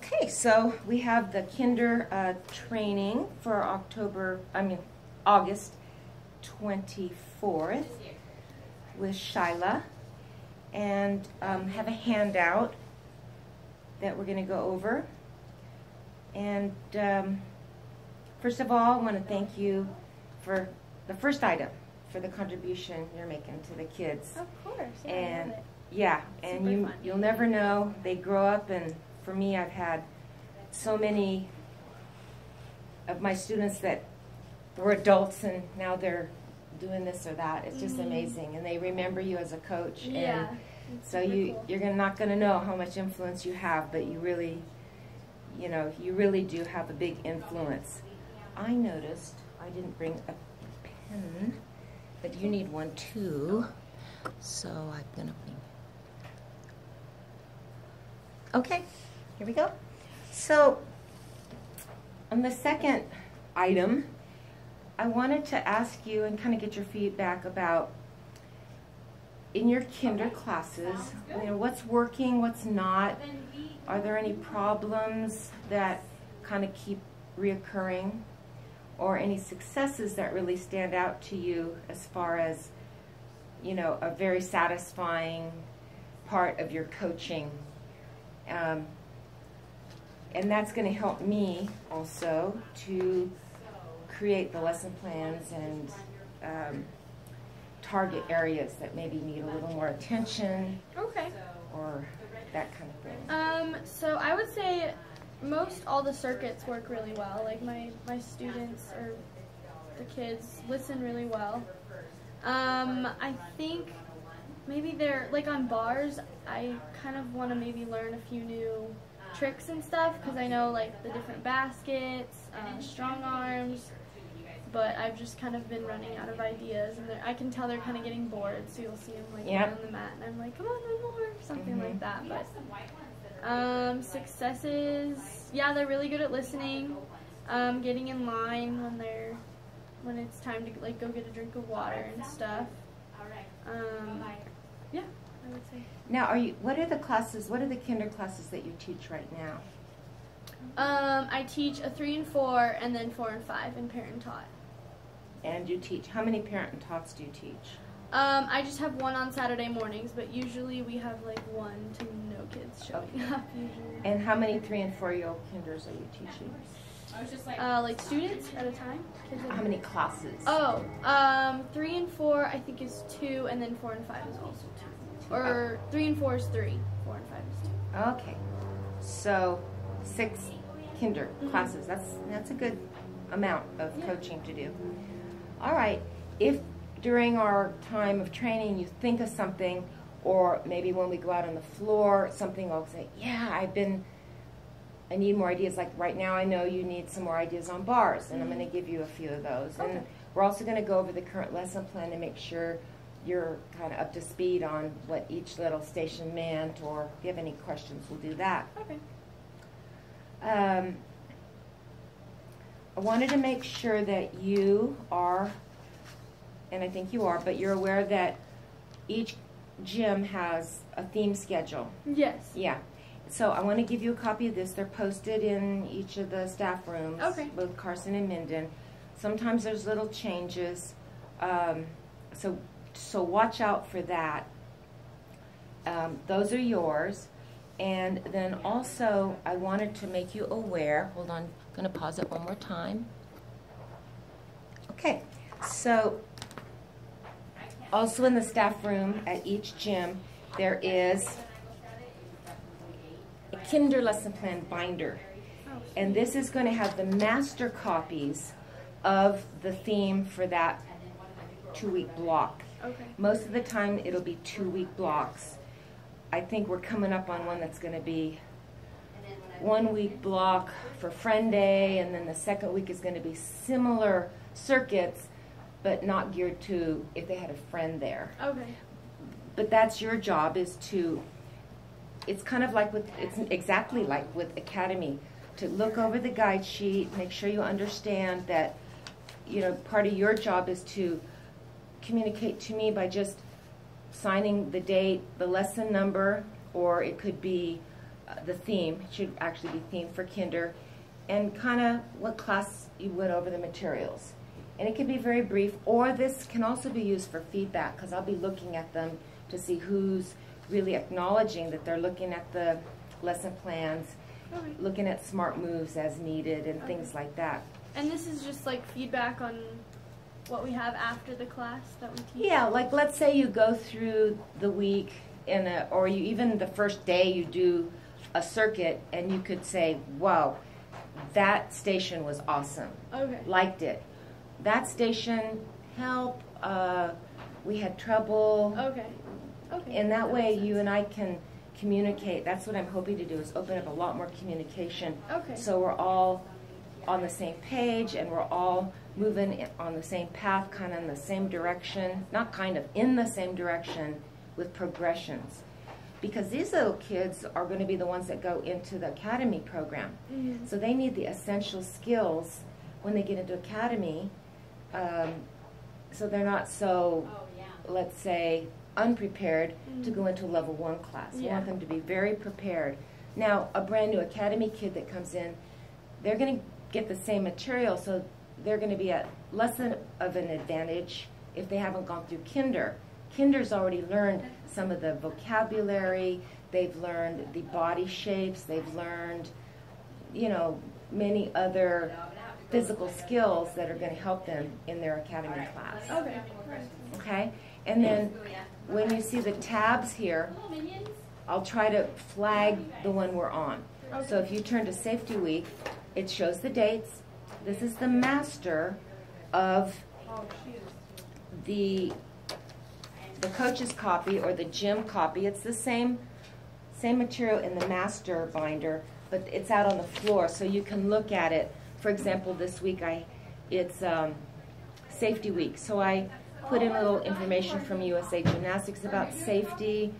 Okay, so we have the kinder training for August 24th with Shyla, and have a handout that we're going to go over. And first of all, I want to thank you for the first item, for the contribution you're making to the kids. Of course. Yeah, And I love it. yeah, and Fun. you'll never know. They grow up, and for me, I've had so many of my students that were adults and now they're doing this or that. It's just amazing, and they remember you as a coach. Yeah. And so you're not going to know how much influence you have, but you really do have a big influence. I noticed I didn't bring a pen, but you need one too. So I'm going to bring. Okay, here we go. So on the second item, I wanted to ask you and kind of get your feedback about, in your kinder classes, what's working, what's not. Are there any problems that kind of keep reoccurring, or any successes that really stand out to you as far as, a very satisfying part of your coaching? And that's going to help me also to create the lesson plans and target areas that maybe need a little more attention. Okay. Or that kind of thing. So I would say most all the circuits work really well. Like my students or the kids listen really well. I think maybe they're like on bars. I kind of want to maybe learn a few new tricks and stuff, because I know like the different baskets, strong arms, but I've just kind of been running out of ideas, and I can tell they're kind of getting bored, so you'll see them like on the mat, and I'm like, come on, one more, something like that. But successes, yeah, they're really good at listening, getting in line when it's time to like go get a drink of water and stuff. Yeah, I would say. Now, what are the kinder classes that you teach right now? I teach a 3 and 4, and then 4 and 5 in parent and taught. And you teach, how many parent and tots do you teach? I just have one on Saturday mornings, but usually we have like 1 to no kids showing up usually. And how many 3 and 4-year-old kinders are you teaching? Like students at a time? How many classes? 3 and 4 I think is 2, and then 4 and 5 is also 2. Or 3 and 4 is 3, 4 and 5 is 2. Okay, so 6 kinder classes. That's a good amount of coaching to do. All right, if during our time of training you think of something, or maybe when we go out on the floor, something, I'll say, yeah, I need more ideas. Like right now, I know you need some more ideas on bars, and I'm going to give you a few of those. Okay. And we're also going to go over the current lesson plan to make sure you're kind of up to speed on what each little station meant, or if you have any questions, we'll do that. Okay. I wanted to make sure that you are, and I think you are, but you're aware that each gym has a theme schedule. Yes. Yeah. So I want to give you a copy of this. They're posted in each of the staff rooms, both Carson and Minden. Sometimes there's little changes, so watch out for that. Those are yours. And then also, I wanted to make you aware, hold on, I'm going to pause it one more time. Okay, so also in the staff room at each gym, there is a kinder lesson plan binder. And this is going to have the master copies of the theme for that 2-week block. Okay. Most of the time, it'll be 2-week blocks. I think we're coming up on one that's going to be 1-week block for Friend Day, and then the second week is going to be similar circuits, but not geared to if they had a friend there. Okay. But that's your job, is to, it's kind of like it's exactly like with Academy, to look over the guide sheet, make sure you understand that, part of your job is to communicate to me by just signing the date, the lesson number, or it could be the theme. It should actually be theme for kinder, and kind of what class you went over the materials. And it can be very brief, or this can also be used for feedback, because I'll be looking at them to see who's really acknowledging that they're looking at the lesson plans, looking at smart moves as needed, and things like that. And this is just like feedback on what we have after the class that we teach? Yeah, like let's say you go through the week, or you even the first day you do a circuit, and you could say, wow, that station was awesome. Okay. Liked it. That station, help, we had trouble. Okay. Okay. And that way you and I can communicate. That's what I'm hoping to do, is open up a lot more communication. Okay. So we're all on the same page, and we're all moving on the same path, kind of in the same direction, not kind of, in the same direction with progressions. Because these little kids are going to be the ones that go into the academy program. Mm-hmm. So they need the essential skills when they get into academy, so they're not so, let's say, unprepared to go into a level 1 class. We want them to be very prepared. Now, a brand new academy kid that comes in, they're going to get the same material, so they're going to be at less of an advantage if they haven't gone through kinder. Kinder's already learned some of the vocabulary, they've learned the body shapes, they've learned, you know, many other physical skills that are going to help them in their academy class. Okay. Okay? And then when you see the tabs here, I'll try to flag the one we're on. Okay. So if you turn to Safety Week, it shows the dates. This is the master of the coach's copy or the gym copy. It's the same material in the master binder, but it's out on the floor so you can look at it. For example, this week it's Safety Week, so I put in a little information from USA Gymnastics about safety.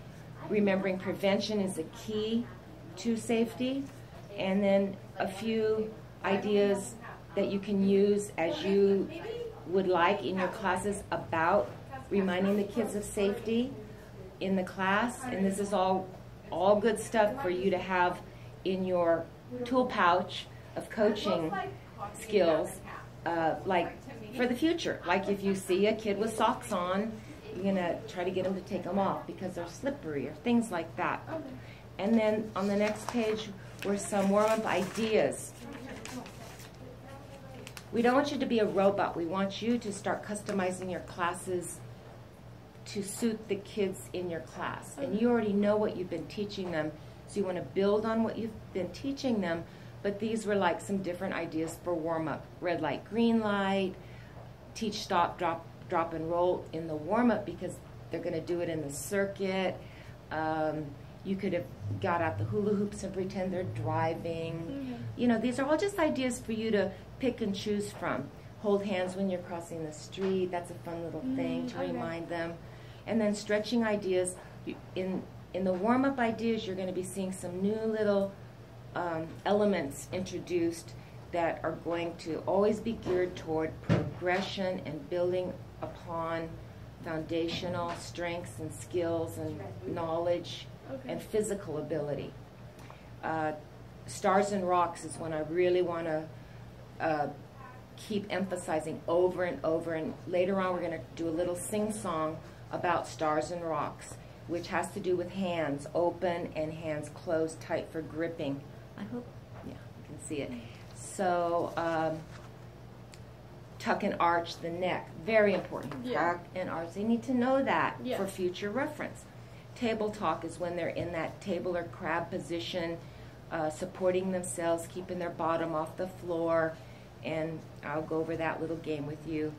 Remembering prevention is a key to safety, and then a few ideas that you can use as you would like in your classes about reminding the kids of safety in the class. And this is all good stuff for you to have in your tool pouch of coaching skills, like for the future. Like if you see a kid with socks on, you're going to try to get them to take them off because they're slippery or things like that. And then on the next page were some warm-up ideas. We don't want you to be a robot. We want you to start customizing your classes to suit the kids in your class. And you already know what you've been teaching them, so you want to build on what you've been teaching them, but these were like some different ideas for warm-up. Red light, green light, teach, stop, drop, and roll in the warm-up because they're going to do it in the circuit. You could have got out the hula hoops and pretend they're driving. Mm-hmm. You know, these are all just ideas for you to pick and choose from. Hold hands when you're crossing the street. That's a fun little thing to remind them. And then stretching ideas. In the warm-up ideas, you're going to be seeing some new little elements introduced that are going to always be geared toward progression and building upon foundational strengths and skills and knowledge and physical ability. Stars and Rocks is one I really want to keep emphasizing over and over, and later on we're going to do a little sing-song about Stars and Rocks, which has to do with hands open and hands closed tight for gripping. I hope, yeah, you can see it. So, tuck and arch the neck, very important. Tuck and arch, they need to know that for future reference. Table talk is when they're in that table or crab position, supporting themselves, keeping their bottom off the floor, and I'll go over that little game with you.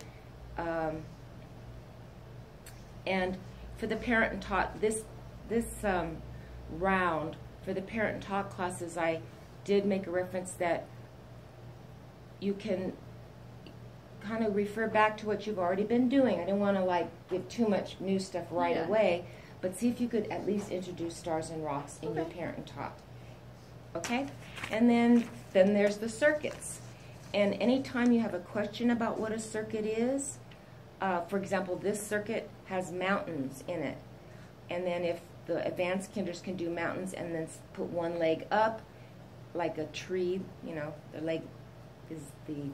And for the parent and taught, this round, for the parent and taught classes, I did make a reference that you can kind of refer back to what you've already been doing. I didn't want to like give too much new stuff right away, but see if you could at least introduce Stars and Rocks in your parent and taught. Okay? And then there's the circuits. And anytime you have a question about what a circuit is, for example, this circuit has mountains in it. And then the advanced kinders can do mountains and then put one leg up like a tree. You know, the leg is the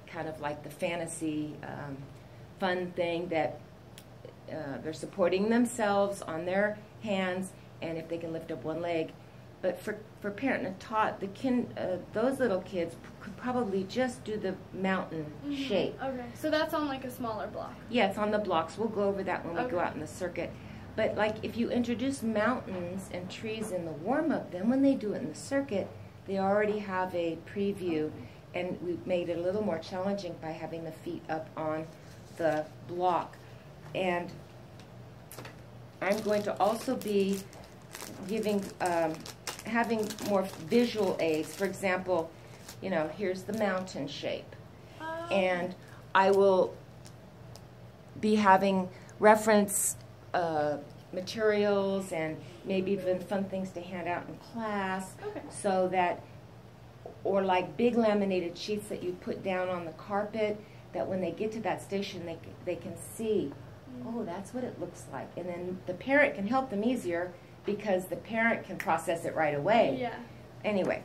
kind of like the fantasy fun thing that they're supporting themselves on their hands, and if they can lift up one leg. But for parent and taught, those little kids could probably just do the mountain shape. Okay, so that's on like a smaller block. Yeah, it's on the blocks. We'll go over that when we go out in the circuit. But like if you introduce mountains and trees in the warm-up, then when they do it in the circuit, they already have a preview, and we've made it a little more challenging by having the feet up on the block. And I'm going to also be giving, having more visual aids. For example, you know, here's the mountain shape. And I will be having reference materials and maybe even fun things to hand out in class, so that, or like big laminated sheets that you put down on the carpet, that when they get to that station they can see, oh, that's what it looks like. And then the parent can help them easier because the parent can process it right away. Yeah. Anyway.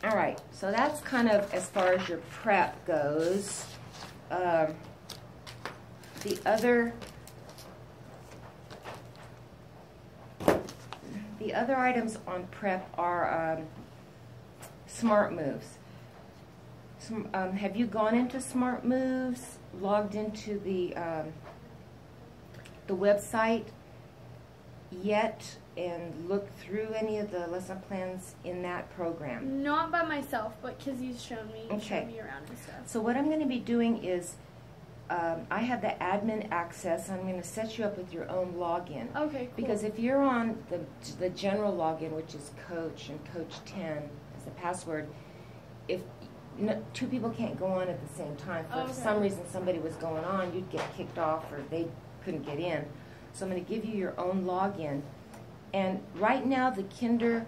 All right, so that's kind of as far as your prep goes. The other items on prep are Smart Moves. Have you gone into Smart Moves, logged into the website yet, and looked through any of the lesson plans in that program? Not by myself, but Kizzy's shown me around and stuff. So what I'm going to be doing is, I have the admin access. I'm going to set you up with your own login. Okay, cool. Because if you're on the general login, which is Coach and Coach 10 as the password, if two people can't go on at the same time, for some reason somebody was going on, you'd get kicked off or they couldn't get in. So I'm going to give you your own login. And right now the Kinder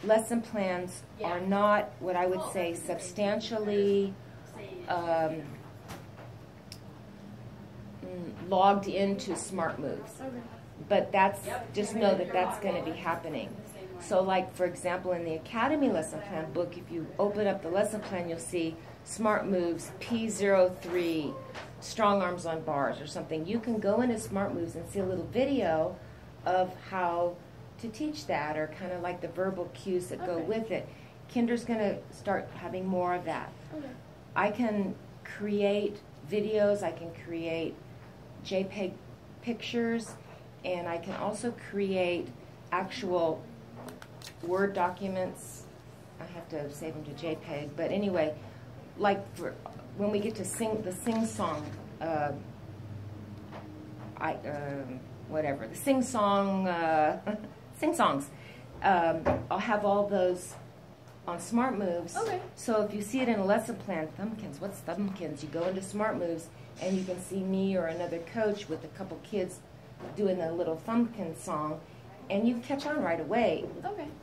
lesson plans are not what I would say substantially logged into Smart Moves. But that's, just know that that's going to be happening. So like, for example, in the Academy lesson plan book, if you open up the lesson plan, you'll see Smart Moves P03, strong arms on bars or something. You can go into Smart Moves and see a little video of how to teach that, or kind of like the verbal cues that go with it. Kinder's going to start having more of that. I can create videos, I can create JPEG pictures, and I can also create actual Word documents. I have to save them to JPEG, but anyway, like for when we get to the sing-song, whatever, the sing-song, sing-songs, I'll have all those on Smart Moves. So if you see it in a lesson plan, thumbkins, what's thumbkins? You go into Smart Moves and you can see me or another coach with a couple kids doing the little thumbkin song, and you catch on right away.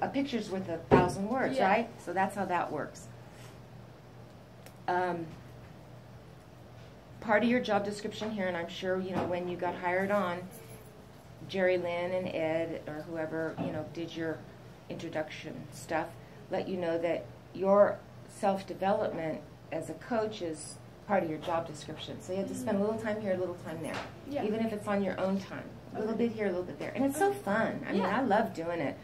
A picture's worth 1,000 words, right? So that's how that works. Part of your job description here, and I'm sure, you know, when you got hired on, Jerry Lynn and Ed or whoever, you know, did your introduction stuff, let you know that your self-development as a coach is part of your job description. So you have to spend a little time here, a little time there, even if it's on your own time. A little bit here, a little bit there. And it's so fun. I mean, I love doing it.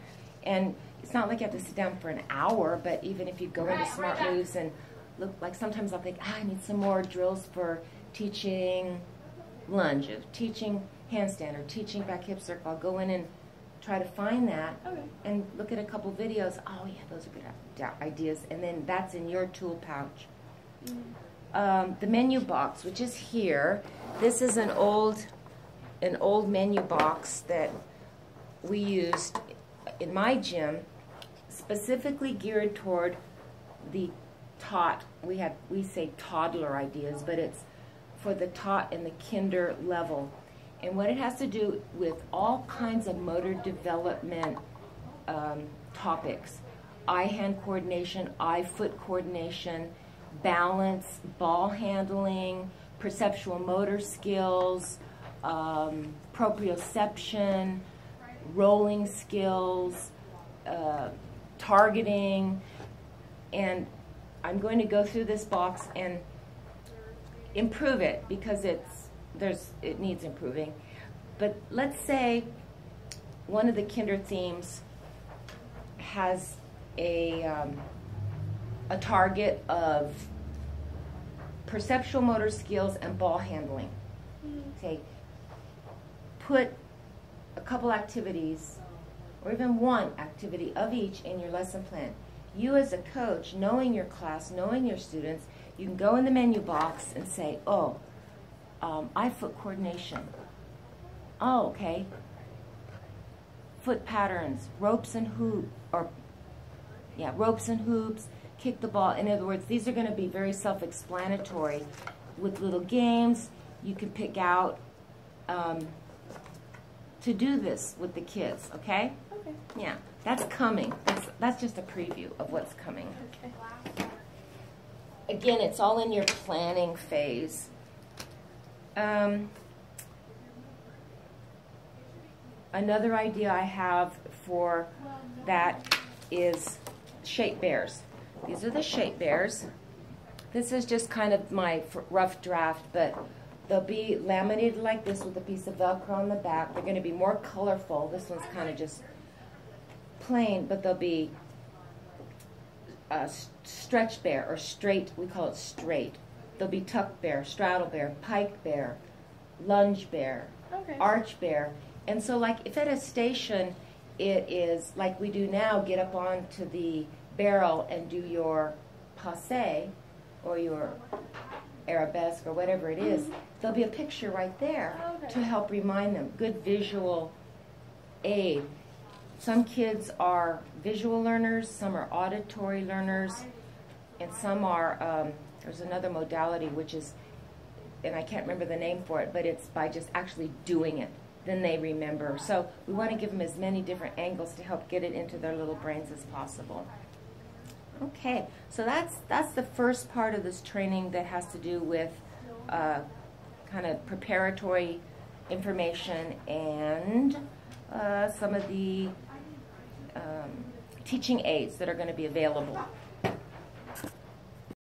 And it's not like you have to sit down for an hour, but even if you go into Smart Moves and look, like sometimes I'll think, I need some more drills for teaching lunge, or teaching handstand, or teaching back hip circle. I'll go in and try to find that and look at a couple videos. Oh, yeah, those are good ideas. And then that's in your tool pouch. The menu box, which is here. This is an old menu box that we used in my gym, specifically geared toward the we say toddler ideas, but it's for the tot and the kinder level. And what it has to do with all kinds of motor development topics: eye-hand coordination, eye-foot coordination, balance, ball handling, perceptual motor skills, proprioception, rolling skills, targeting, and I'm going to go through this box and improve it because it needs improving. But let's say one of the kinder themes has a target of perceptual motor skills and ball handling. Okay, put a couple activities or even one activity of each in your lesson plan. You as a coach, knowing your class, knowing your students, you can go in the menu box and say, oh, eye foot coordination. Oh, okay. Foot patterns, ropes and hoops, kick the ball. In other words, these are going to be very self-explanatory. With little games, you can pick out to do this with the kids, okay? Okay. Yeah, that's coming. That's just a preview of what's coming. Okay. Again, it's all in your planning phase. Another idea I have for that is shape bears. These are the shape bears. This is just kind of my rough draft, but they'll be laminated like this with a piece of Velcro on the back. They're going to be more colorful. This one's kind of just plain, but they'll be stretch bear or straight. We call it straight. They'll be tuck bear, straddle bear, pike bear, lunge bear, Okay. arch bear. And so like if at a station it is like we do now, get up onto the barrel and do your passe or your arabesque or whatever it is, there'll be a picture right there Okay. to help remind them. Good visual aid. Some kids are visual learners, some are auditory learners, and some are, there's another modality which is, and I can't remember the name for it, but it's by just actually doing it. Then they remember. So we want to give them as many different angles to help get it into their little brains as possible. Okay, so that's the first part of this training that has to do with kind of preparatory information and some of the teaching aids that are going to be available.